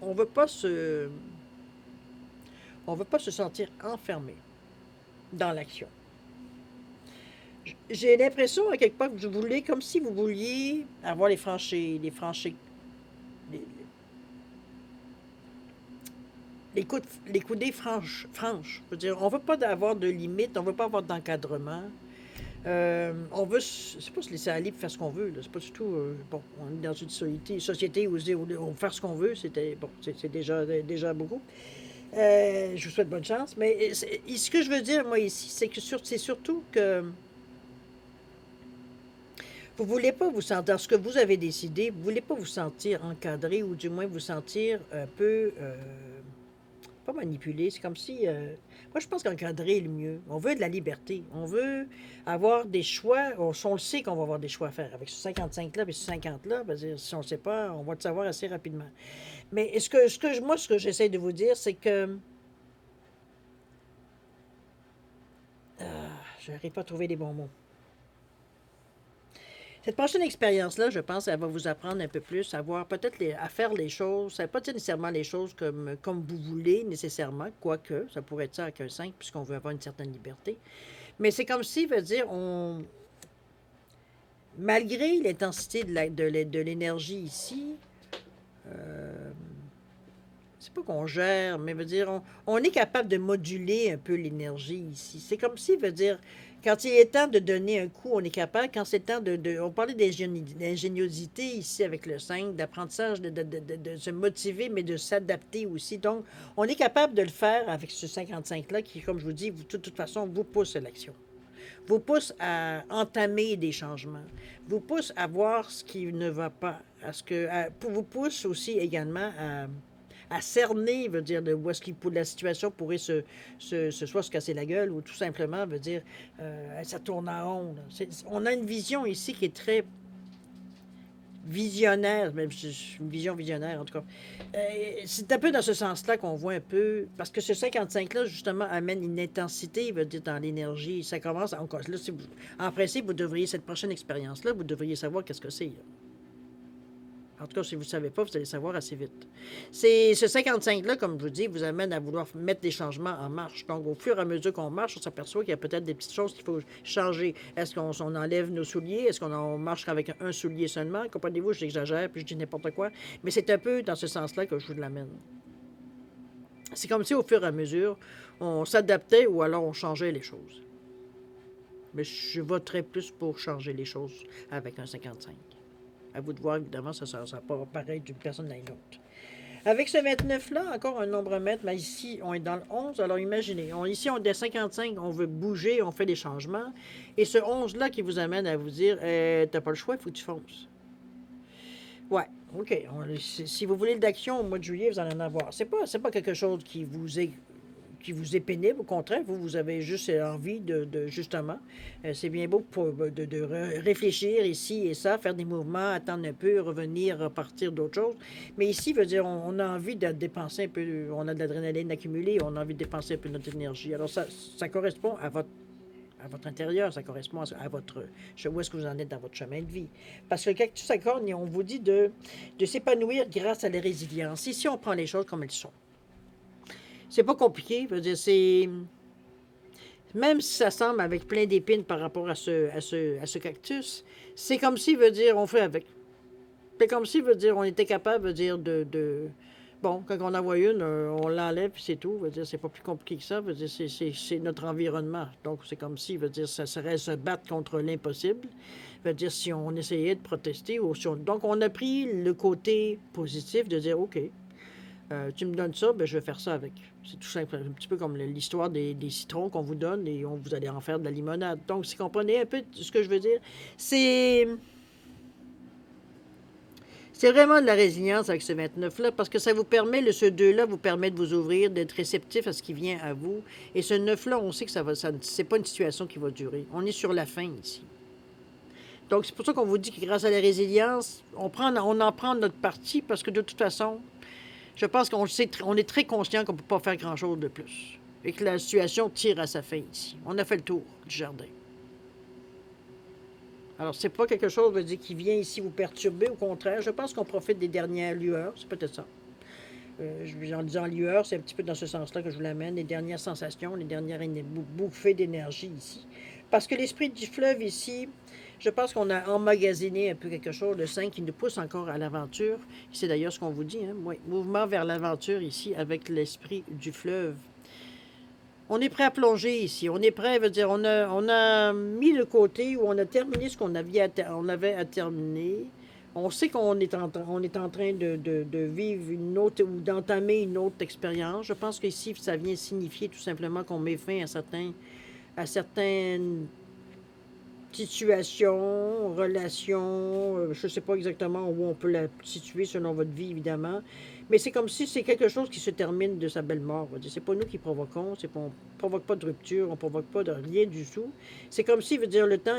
Speaker 1: On veut pas se, on veut pas se sentir enfermé dans l'action. J'ai l'impression, à quelque part, que vous voulez, comme si vous vouliez avoir les franchis, les, les coudées franches. Je veux dire, on veut pas avoir de limites, on veut pas avoir d'encadrement. On veut, c'est pas se laisser aller pour faire ce qu'on veut. C'est pas du tout. Bon, on est dans une société où on veut faire ce qu'on veut. C'est déjà beaucoup. Je vous souhaite bonne chance. Mais ce que je veux dire, moi, ici, c'est surtout que vous voulez pas vous sentir, dans ce que vous avez décidé, vous voulez pas vous sentir encadré ou du moins vous sentir un peu, pas manipulé. C'est comme si, moi je pense qu'encadrer est le mieux. On veut de la liberté. On veut avoir des choix. On le sait qu'on va avoir des choix à faire. Avec ce 55-là et ce 50-là, si on ne sait pas, on va le savoir assez rapidement. Mais ce que j'essaie de vous dire, c'est que je n'arrive pas à trouver les bons mots. Cette prochaine expérience-là, je pense, elle va vous apprendre un peu plus à voir peut-être à faire les choses. Ça ne veut pas dire nécessairement les choses comme vous voulez, nécessairement, quoique, ça pourrait être ça avec un 5, puisqu'on veut avoir une certaine liberté. Mais c'est comme si, veut dire, malgré l'intensité de l'énergie ici, c'est pas qu'on gère, mais veut dire, on est capable de moduler un peu l'énergie ici. C'est comme si, veut dire, quand il est temps de donner un coup, on est capable. Quand c'est temps on parlait d'ingéniosité ici avec le 5, d'apprentissage, de se motiver, mais de s'adapter aussi. Donc, on est capable de le faire avec ce 55-là qui, comme je vous dis, de toute façon, vous pousse à l'action. Vous pousse à entamer des changements. Vous pousse à voir ce qui ne va pas. Vous pousse aussi également à cerner, veut dire, de où est-ce la situation pourrait soit se casser la gueule ou tout simplement, veut dire, ça tourne en rond. On a une vision ici qui est très visionnaire, même une vision visionnaire en tout cas. C'est un peu dans ce sens-là qu'on voit un peu, parce que ce 55-là, justement, amène une intensité, veut dire, dans l'énergie. Ça commence, encore là, en principe, vous devriez, cette prochaine expérience-là, vous devriez savoir qu'est-ce que c'est. Là. En tout cas, si vous ne savez pas, vous allez savoir assez vite. Ce 55-là, comme je vous dis, vous amène à vouloir mettre des changements en marche. Donc, au fur et à mesure qu'on marche, on s'aperçoit qu'il y a peut-être des petites choses qu'il faut changer. Est-ce qu'on enlève nos souliers? Est-ce qu'on marche avec un soulier seulement? Comprenez-vous, j'exagère, puis je dis n'importe quoi. Mais c'est un peu dans ce sens-là que je vous l'amène. C'est comme si, au fur et à mesure, on s'adaptait ou alors on changeait les choses. Mais je voterais plus pour changer les choses avec un 55. À vous de voir, évidemment, ça ne sera pas pareil d'une personne à une autre. Avec ce 29-là, encore un nombre mètre, mais ici, on est dans le 11. Alors imaginez, ici, on est à 55, on veut bouger, on fait des changements. Et ce 11-là qui vous amène à vous dire, t'as pas le choix, il faut que tu fonces. Ouais, OK. Si vous voulez d'action au mois de juillet, vous allez en avoir. C'est pas quelque chose qui vous est pénible. Au contraire, vous avez juste envie justement, c'est bien beau de réfléchir ici et ça, faire des mouvements, attendre un peu, revenir, repartir d'autres choses. Mais ici, veut dire, on a envie de dépenser un peu, on a de l'adrénaline accumulée, on a envie de dépenser un peu notre énergie. Alors, ça correspond à votre intérieur, ça correspond à votre, où est-ce que vous en êtes dans votre chemin de vie. Parce que le cactus à cornes, on vous dit de s'épanouir grâce à la résilience. Ici, on prend les choses comme elles sont. C'est pas compliqué, je veux dire, même si ça semble avec plein d'épines par rapport à ce cactus, c'est comme si, veut dire, on fait avec. C'est comme si, veut dire, on était capable, veut dire, bon, quand on en voit une, on l'enlève, puis c'est tout. Veut dire, c'est pas plus compliqué que ça. Veut dire, c'est notre environnement. Donc, c'est comme si, veut dire, ça serait se battre contre l'impossible. Veut dire, si on essayait de protester. Donc, on a pris le côté positif de dire, OK, tu me donnes ça, ben, je vais faire ça avec. C'est tout simple. Un petit peu comme l'histoire des citrons qu'on vous donne et vous allez en faire de la limonade. Donc, si vous comprenez un peu ce que je veux dire, c'est c'est vraiment de la résilience avec ce 29-là parce que ça vous permet, ce 2-là vous permet de vous ouvrir, d'être réceptif à ce qui vient à vous. Et ce 9-là, on sait que c'est pas une situation qui va durer. On est sur la fin ici. Donc, c'est pour ça qu'on vous dit que grâce à la résilience, on en prend notre parti parce que de toute façon, je pense on est très conscient qu'on ne peut pas faire grand-chose de plus. Et que la situation tire à sa fin ici. On a fait le tour du jardin. Alors, c'est pas quelque chose, veut dire, qui vient ici vous perturber. Au contraire, je pense qu'on profite des dernières lueurs. C'est peut-être ça. En disant lueur, c'est un petit peu dans ce sens-là que je vous l'amène. Les dernières sensations, les dernières bouffées d'énergie ici. Parce que l'esprit du fleuve ici, je pense qu'on a emmagasiné un peu quelque chose de sain qui nous pousse encore à l'aventure. C'est d'ailleurs ce qu'on vous dit, hein? Oui, mouvement vers l'aventure ici avec l'esprit du fleuve. On est prêt à plonger ici. On est prêt, veut dire, on a mis le côté où on a terminé ce qu'on avait à terminer. On sait qu'on est en train de vivre une autre ou d'entamer une autre expérience. Je pense qu'ici, ça vient signifier tout simplement qu'on met fin à certaines situations, relations, je ne sais pas exactement où on peut la situer selon votre vie, évidemment. Mais c'est comme si c'est quelque chose qui se termine de sa belle mort. C'est pas nous qui provoquons, on ne provoque pas de rupture, on ne provoque pas de rien du tout. C'est comme si, veut dire, le temps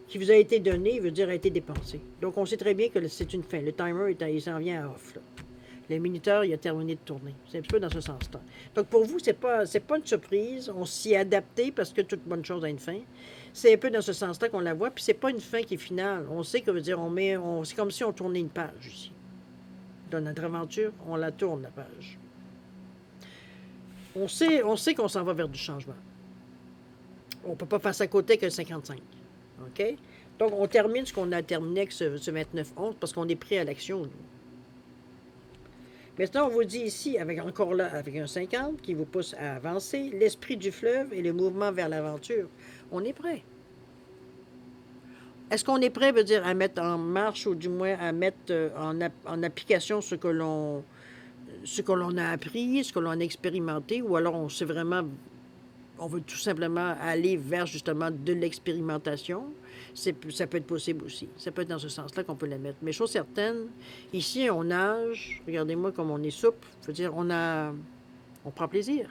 Speaker 1: qui vous a été donné, veut dire, a été dépensé. Donc, on sait très bien que c'est une fin. Le timer, il s'en vient à off, là. Le minuteur, il a terminé de tourner. C'est un peu dans ce sens-là. Donc, pour vous, c'est pas une surprise. On s'y est adapté parce que toute bonne chose a une fin. C'est un peu dans ce sens-là qu'on la voit. Puis, c'est pas une fin qui est finale. On sait que, veut dire, c'est comme si on tournait une page ici. Dans notre aventure, on la tourne, la page. On sait qu'on s'en va vers du changement. On ne peut pas passer à côté que 55. OK? Donc, on termine ce qu'on a terminé avec ce 29-11 parce qu'on est prêt à l'action. Maintenant, on vous dit ici, avec un 50 qui vous pousse à avancer, l'esprit du fleuve et le mouvement vers l'aventure. On est prêt. Est-ce qu'on est prêt, veut dire, à mettre en marche ou du moins à mettre en application ce que l'on a appris, ce que l'on a expérimenté, ou alors on veut tout simplement aller vers justement de l'expérimentation. Ça peut être possible aussi. Ça peut être dans ce sens-là qu'on peut la mettre. Mais chose certaine, ici, on nage. Regardez-moi comme on est souple. Veut dire, on prend plaisir.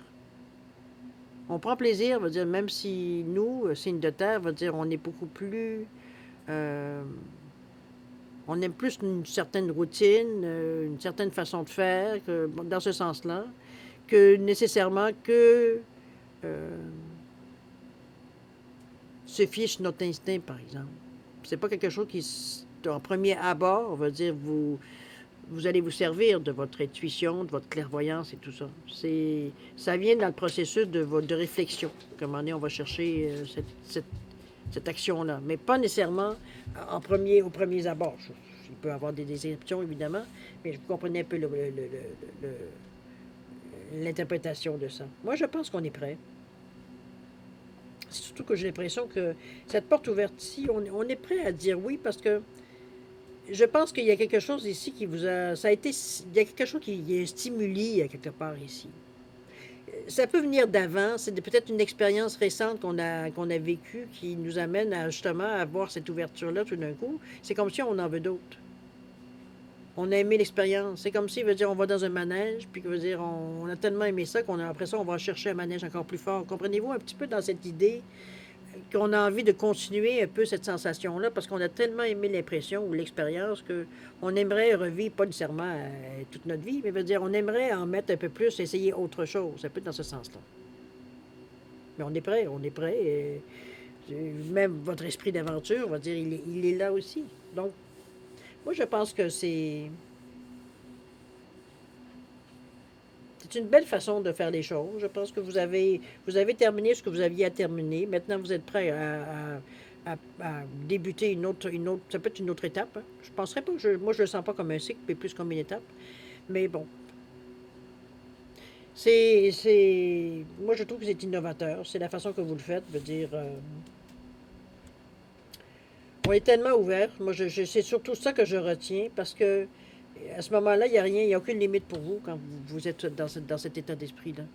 Speaker 1: On prend plaisir, veut dire, même si nous, signes de terre, veut dire, on est beaucoup plus... on aime plus une certaine routine, une certaine façon de faire, dans ce sens-là, que nécessairement que... se fiche notre instinct, par exemple. C'est pas quelque chose qui, en premier abord, on va dire, vous allez vous servir de votre intuition, de votre clairvoyance et tout ça. Ça vient dans le processus de réflexion. Comment on va chercher cette action-là, mais pas nécessairement aux premiers abords. Il peut y avoir des déceptions, évidemment, mais vous comprenez un peu l'interprétation de ça. Moi, je pense qu'on est prêt. surtout que j'ai l'impression que cette porte ouverte ici, on est prêt à dire oui parce que je pense qu'il y a quelque chose ici qui vous a. Ça a été. Il y a quelque chose qui est un stimuli à quelque part ici. Ça peut venir d'avant, c'est peut-être une expérience récente qu'on a vécue qui nous amène à justement avoir cette ouverture-là tout d'un coup. C'est comme si on en veut d'autres. On a aimé l'expérience. C'est comme si, veut dire, on va dans un manège, puis veut dire, on a tellement aimé ça qu'on a après ça, on va chercher un manège encore plus fort. Comprenez-vous un petit peu dans cette idée qu'on a envie de continuer un peu cette sensation-là parce qu'on a tellement aimé l'impression ou l'expérience qu'on aimerait revivre, pas nécessairement toute notre vie, mais veut dire, on aimerait en mettre un peu plus, essayer autre chose, un peu dans ce sens-là. Mais on est prêt. Même votre esprit d'aventure, on va dire, il est là aussi. Donc, moi, je pense que c'est une belle façon de faire les choses. Je pense que vous avez terminé ce que vous aviez à terminer. Maintenant, vous êtes prêt à débuter ça peut être une autre étape. Hein. Je penserais pas, moi, je le sens pas comme un cycle, mais plus comme une étape. Mais bon, moi, je trouve que c'est innovateur. C'est la façon que vous le faites, veut dire, on est tellement ouvert. Moi, c'est surtout ça que je retiens parce que à ce moment-là, il n'y a rien, il n'y a aucune limite pour vous quand vous êtes dans cet état d'esprit-là. Ça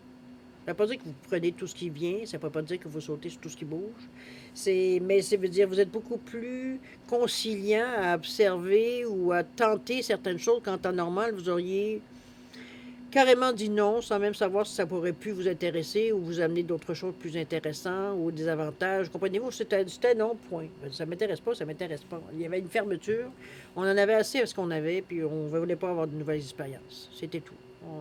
Speaker 1: ne veut pas dire que vous prenez tout ce qui vient, ça ne veut pas dire que vous sautez sur tout ce qui bouge. Mais ça veut dire que vous êtes beaucoup plus conciliant à observer ou à tenter certaines choses qu'en temps normal, vous auriez carrément dit non sans même savoir si ça pourrait pu vous intéresser ou vous amener d'autres choses plus intéressantes ou des avantages. Comprenez-vous, c'était non, point. Ça m'intéresse pas, ça m'intéresse pas. Il y avait une fermeture. On en avait assez à ce qu'on avait, puis on ne voulait pas avoir de nouvelles expériences. C'était tout.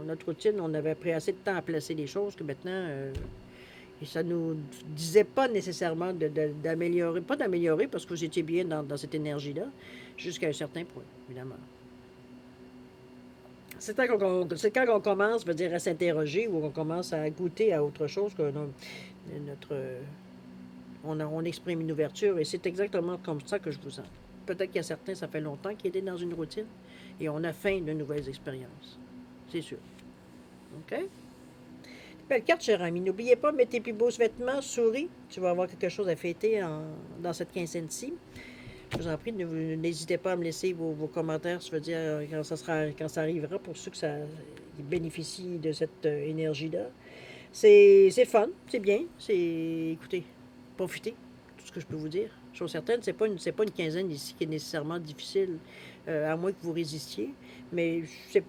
Speaker 1: Notre routine, on avait pris assez de temps à placer les choses que maintenant, et ça nous disait pas nécessairement d'améliorer, pas d'améliorer parce que vous étiez bien dans cette énergie-là, jusqu'à un certain point, évidemment. C'est quand on commence, veut dire, à s'interroger ou on commence à goûter à autre chose que notre, on exprime une ouverture et c'est exactement comme ça que je vous sens. Peut-être qu'il y a certains, ça fait longtemps qu'ils étaient dans une routine et on a faim de nouvelles expériences. C'est sûr. OK? Belle carte, cher ami. N'oubliez pas, mets tes plus beaux vêtements, souris. Tu vas avoir quelque chose à fêter dans cette quinzaine-ci. Je vous en prie, n'hésitez pas à me laisser vos commentaires, je veux dire, quand ça arrivera, pour ceux que ça bénéficient de cette énergie-là. C'est fun, c'est bien, écoutez, profitez, tout ce que je peux vous dire. Chose certaine, c'est pas une quinzaine ici qui est nécessairement difficile, à moins que vous résistiez, mais c'est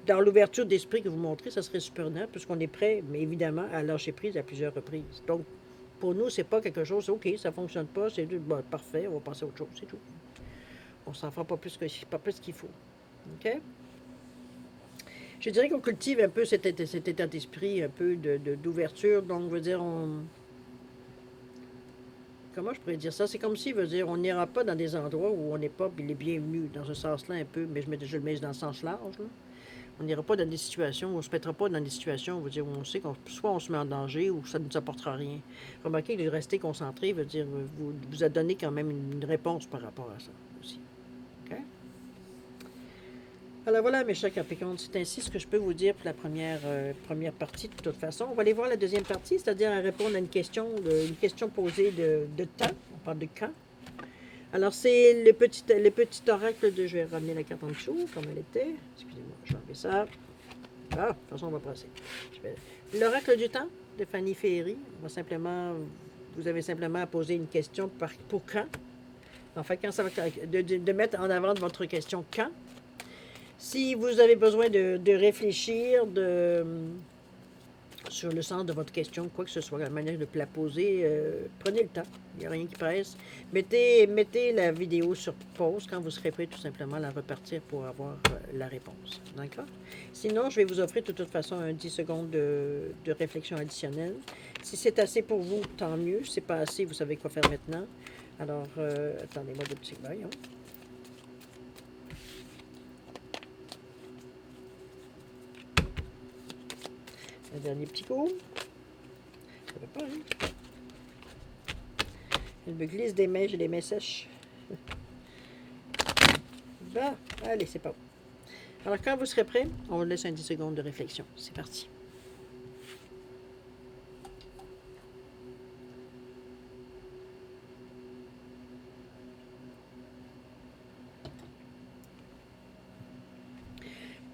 Speaker 1: dans l'ouverture d'esprit que vous montrez, ça serait surprenant, puisqu'on est prêt, mais évidemment, à lâcher prise à plusieurs reprises. Donc, pour nous, c'est pas quelque chose, OK, ça fonctionne pas, c'est bon, parfait, on va passer à autre chose, c'est tout. On s'en fera pas plus qu'il faut. OK? Je dirais qu'on cultive un peu cet état d'esprit, un peu d'ouverture. Donc, veut dire, comment je pourrais dire ça? C'est comme si, veut dire, on n'ira pas dans des endroits où on n'est pas les bienvenus, dans ce sens-là un peu, mais je le mets dans le sens large, là. On n'ira pas dans des situations, on ne se mettra pas dans des situations où on sait qu'on soit on se met en danger ou ça ne nous apportera rien. Remarquez que de rester concentré veut dire vous a donné quand même une réponse par rapport à ça aussi. OK? Alors voilà, mes chers Capricornes, c'est ainsi ce que je peux vous dire pour la première partie. De toute façon, on va aller voir la deuxième partie, c'est-à-dire à répondre à une question posée de temps. On parle de quand. Alors, c'est le petit oracle de... Je vais ramener la carte en dessous, comme elle était. Excusez-moi, je vais enlever ça. Ah, de toute façon, on va passer. L'oracle du temps de Fanny Ferry. Vous avez simplement à poser une question pour quand. En fait, quand ça va, de mettre en avant votre question quand. Si vous avez besoin de réfléchir sur le sens de votre question, quoi que ce soit, la manière de la poser, prenez le temps. Il n'y a rien qui presse. Mettez la vidéo sur pause quand vous serez prêt tout simplement à la repartir pour avoir la réponse. D'accord? Sinon, je vais vous offrir de toute façon un 10 secondes de réflexion additionnelle. Si c'est assez pour vous, tant mieux. Si c'est pas assez, vous savez quoi faire maintenant. Alors, attendez-moi deux petits voyons. Un dernier petit coup. Ça va pas, hein? Elle me glisse des mains, j'ai les mains sèches. Bah, allez, c'est pas bon. Alors, quand vous serez prêt, on vous laisse un 10 secondes de réflexion. C'est parti.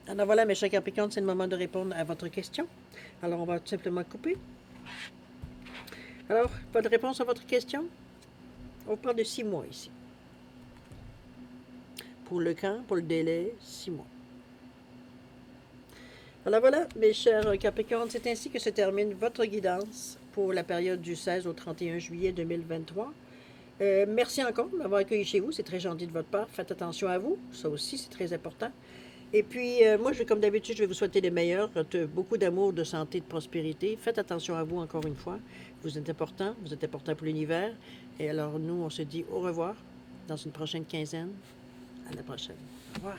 Speaker 1: Alors voilà, mes chers Capricornes, c'est le moment de répondre à votre question. Alors, on va tout simplement couper. Alors, votre réponse à votre question? On parle de 6 mois ici. Pour le camp, pour le délai, 6 mois. Alors voilà, mes chers Capricornes, c'est ainsi que se termine votre guidance pour la période du 16 au 31 juillet 2023. Merci encore de m'avoir accueilli chez vous, c'est très gentil de votre part. Faites attention à vous, ça aussi c'est très important. Et puis, moi, comme d'habitude, je vais vous souhaiter les meilleurs, beaucoup d'amour, de santé, de prospérité. Faites attention à vous encore une fois. Vous êtes important pour l'univers. Et alors, nous, on se dit au revoir dans une prochaine quinzaine. À la prochaine. Au revoir.